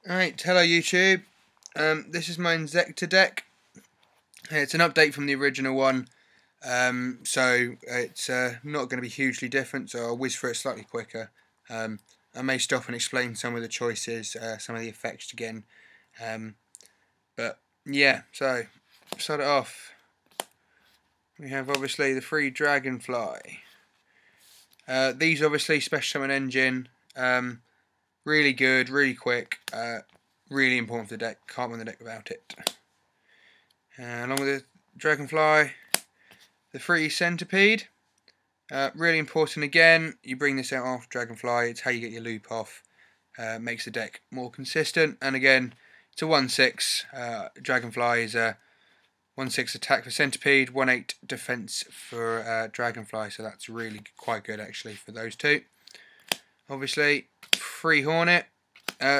Alright, hello YouTube. This is my Inzektor deck. It's an update from the original one, so it's not going to be hugely different, so I'll whiz through it slightly quicker. I may stop and explain some of the choices, some of the effects again. But yeah, so start it off. We have obviously the free Dragonfly. These obviously special summon engine. Really good, really quick, really important for the deck. Can't win the deck without it. Along with the Dragonfly, the free Centipede. Really important again. You bring this out after Dragonfly. It's how you get your loop off. Makes the deck more consistent. And again, it's a 1/6. Dragonfly is a 1/6 attack for Centipede, 1/8 defense for Dragonfly. So that's really quite good actually for those two. Obviously, free Hornet.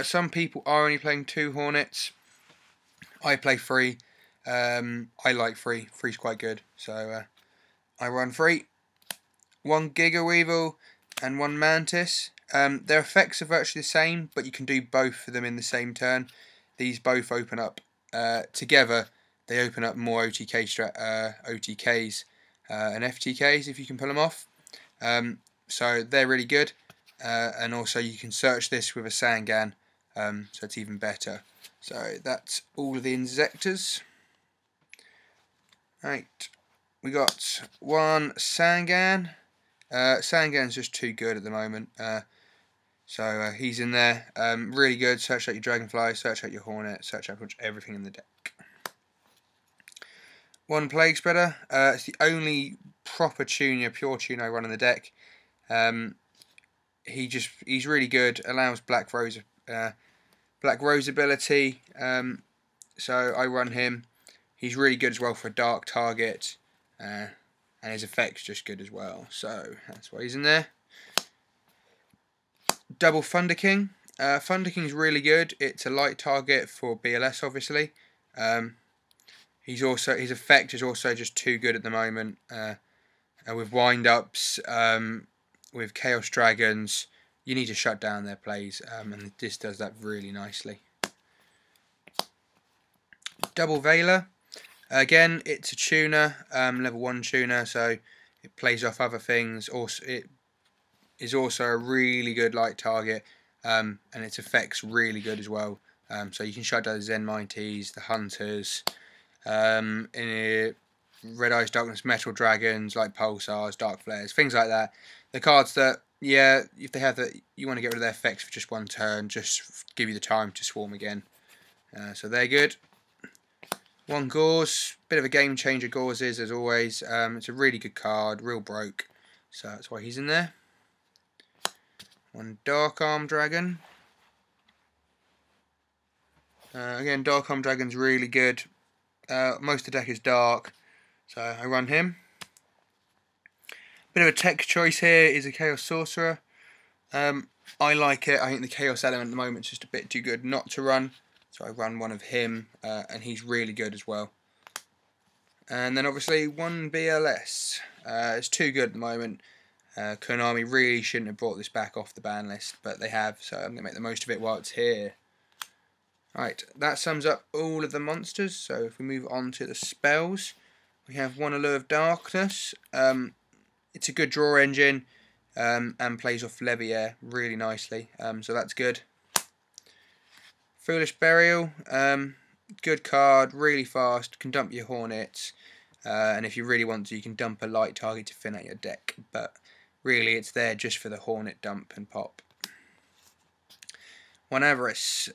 Some people are only playing 2 Hornets. I play 3. I like 3. 3's quite good. So I run 3. 1 Giga Weevil and 1 Mantis. Their effects are virtually the same, but you can do both of them in the same turn. These both open up together. They open up more OTKs and FTKs if you can pull them off. So they're really good. And also you can search this with a Sangan, so it's even better. So that's all of the Inzektors. Right, we got 1 Sangan. Sangan's just too good at the moment, so he's in there. Really good. Search out your Dragonfly, search out your Hornet, search out everything in the deck. 1 Plague Spreader. It's the only proper tuner, pure tuner I run in the deck. He's really good. Allows Black Rose ability. So I run him. He's really good as well for a dark target, and his effect's just good as well. So that's why he's in there. Double Thunder King. Thunder King's really good. It's a light target for BLS, obviously. His effect is also just too good at the moment. With wind-ups, with Chaos Dragons, you need to shut down their plays, and this does that really nicely. Double Veiler. Again, it's a tuner, level 1 tuner, so it plays off other things. Also, it is also a really good light target, and its effects really good as well. So you can shut down the Zen Mighties, the Hunters, in Red Eyes Darkness Metal Dragons like Pulsars, Dark Flares, things like that. The cards that, yeah, if they have that, you want to get rid of their effects for just 1 turn, just give you the time to swarm again. So they're good. 1 Gauze, bit of a game changer Gauze is, as always. It's a really good card, real broke, so that's why he's in there. 1 Dark Arm Dragon. Again, Dark Arm Dragon's really good. Most of the deck is dark, so I run him. Bit of a tech choice here is a Chaos Sorcerer. I like it. I think the Chaos element at the moment is just a bit too good not to run, so I run 1 of him, and he's really good as well. And then obviously 1 BLS. It's too good at the moment. Konami really shouldn't have brought this back off the ban list, but they have, so I'm going to make the most of it while it's here. Right, that sums up all of the monsters. So if we move on to the spells, we have 1 Allure of Darkness. It's a good draw engine, and plays off Leviair really nicely, so that's good. Foolish Burial, good card, really fast, can dump your Hornets, and if you really want to, you can dump a light target to thin out your deck, but really it's there just for the Hornet dump and pop. 1 Avarice.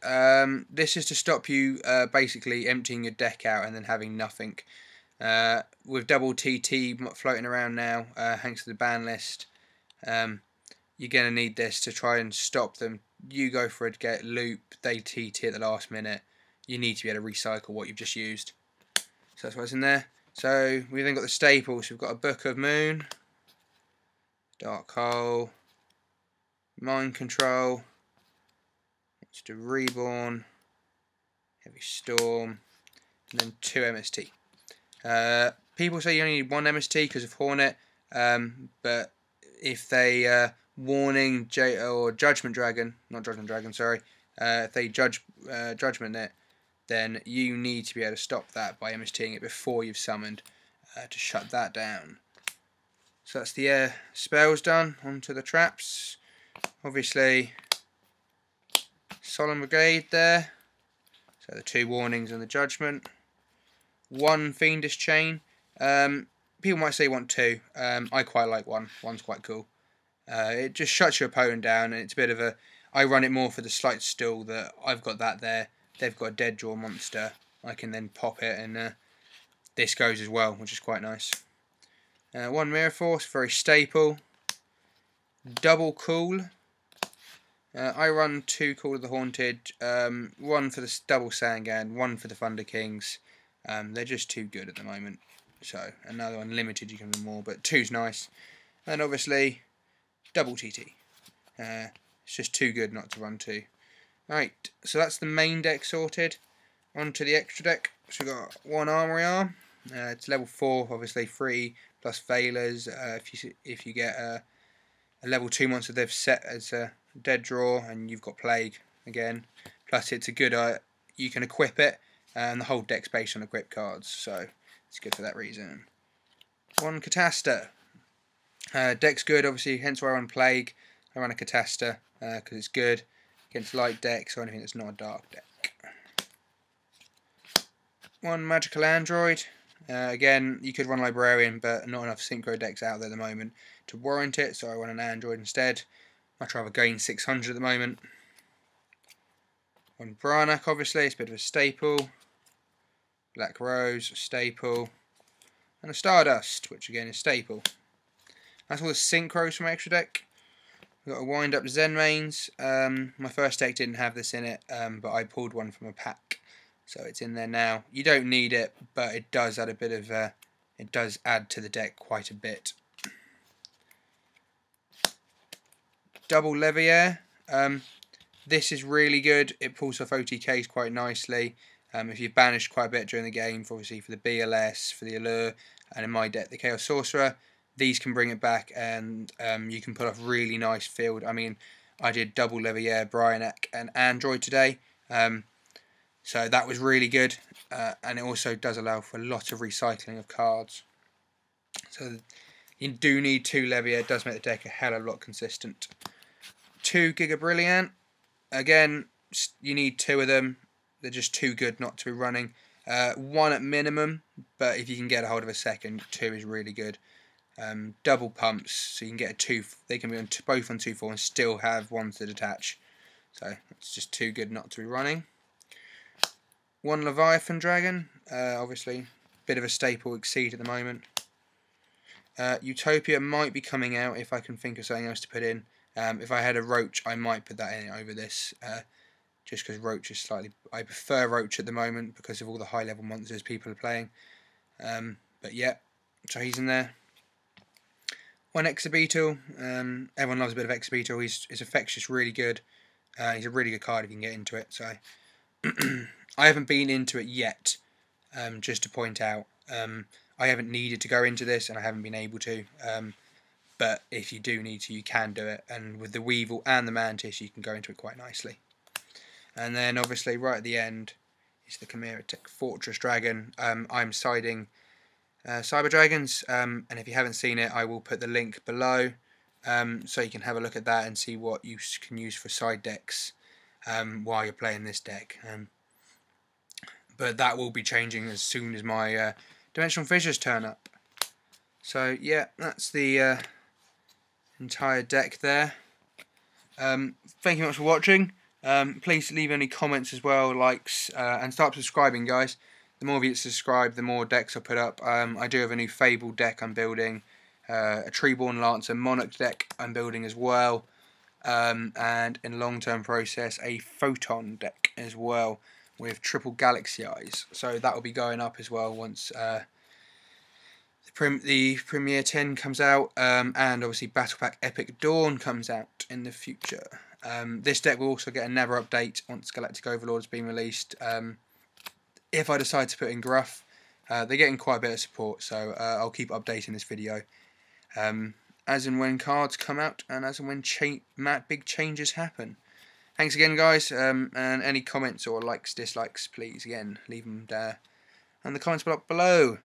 This is to stop you basically emptying your deck out and then having nothing. With double TT floating around now, thanks to the ban list, you're going to need this to try and stop them. You go for a get loop, they TT at the last minute. You need to be able to recycle what you've just used. So that's what's in there. So we've then got the staples. We've got a Book of Moon, Dark Hole, Mind Control, Monster Reborn, Heavy Storm, and then 2 MST. People say you only need 1 MST because of Hornet, but if they Warning or Judgment Dragon, not Judgment Dragon, sorry, if they judgment it, then you need to be able to stop that by MSTing it before you've summoned to shut that down. So that's the spells done. Onto the traps. Obviously, Solemn Brigade there. So the 2 warnings and the judgment. 1 Fiendish Chain. People might say you want 2. I quite like 1. 1's quite cool. It just shuts your opponent down, and it's a bit of a... I run it more for the slight still that I've got that there. They've got a dead draw monster. I can then pop it, and this goes as well, which is quite nice. 1 Mirror Force, very staple. Double Cool. I run 2 Call of the Haunted. 1 for the double Sangan, 1 for the Thunder Kings. They're just too good at the moment. So another unlimited, you can run more, but 2's nice. And obviously, double TT. It's just too good not to run 2. Right, so that's the main deck sorted. Onto the extra deck. So we've got 1 Armory Arm. It's level 4, obviously 3 plus Veilers. If you get a level 2 monster they've set as a dead draw, and you've got Plague again. Plus it's a good, you can equip it, and the whole deck's based on equip cards, so it's good for that reason. 1 Catasta. Deck's good, obviously, hence why I run Plague. I run a Catasta because it's good against light decks or anything that's not a dark deck. 1 Magical Android. Again, you could run Librarian, but not enough Synchro decks out there at the moment to warrant it, so I run an Android instead. Much rather gain 600 at the moment. 1 Branach, obviously, it's a bit of a staple. Black Rose, staple. And a Stardust, which again is staple. That's all the Synchros from my extra deck. We've got a Wind Up Zen Mains. My first deck didn't have this in it, but I pulled one from a pack. So it's in there now. You don't need it, but it does add a bit of... it does add to the deck quite a bit. Double Levier. This is really good. It pulls off OTKs quite nicely. If you've banished quite a bit during the game, obviously for the BLS, for the Allure, and in my deck the Chaos Sorcerer, these can bring it back, and you can put off really nice field. I mean, I did double Levier, Bryanek, and Android today. So that was really good, and it also does allow for a lot of recycling of cards. So you do need 2 Levier. It does make the deck a hell of a lot consistent. 2 Giga Brilliant. Again, you need 2 of them. They're just too good not to be running. 1 at minimum, but if you can get a hold of a second, 2 is really good. Double pumps, so you can get a 2. They can be on both on 2/4 and still have ones that attach. So it's just too good not to be running. 1 Leviathan Dragon, obviously bit of a staple Exceed at the moment. Utopia might be coming out if I can think of something else to put in. If I had a Roach, I might put that in over this, just because Roach is slightly... I prefer Roach at the moment because of all the high level monsters people are playing. But yeah, so he's in there. 1 Exobeetle. Everyone loves a bit of Exobeetle. His effect's just really good. He's a really good card if you can get into it. So I haven't been into it yet, just to point out. I haven't needed to go into this, and I haven't been able to. But if you do need to, you can do it. And with the Weevil and the Mantis, you can go into it quite nicely. And then, obviously, right at the end is the Chimera Tech Fortress Dragon. I'm siding Cyber Dragons, and if you haven't seen it, I will put the link below, so you can have a look at that and see what you can use for side decks while you're playing this deck. But that will be changing as soon as my Dimensional Fissures turn up. So yeah, that's the entire deck there. Thank you very much for watching. Please leave any comments as well, likes, and start subscribing, guys. The more of you that subscribe, the more decks I put up. I do have a new Fable deck I'm building, a Treeborn Lancer Monarch deck I'm building as well, and in long-term process a Photon deck as well with triple Galaxy Eyes. So that will be going up as well once the Premiere 10 comes out, and obviously Battle Pack Epic Dawn comes out in the future. This deck will also get another update once Galactic Overlord has been released. If I decide to put in Gruff, they're getting quite a bit of support, so I'll keep updating this video as and when cards come out, and as and when big changes happen. Thanks again, guys, and any comments or likes, dislikes, please, again, leave them there in the comments block below.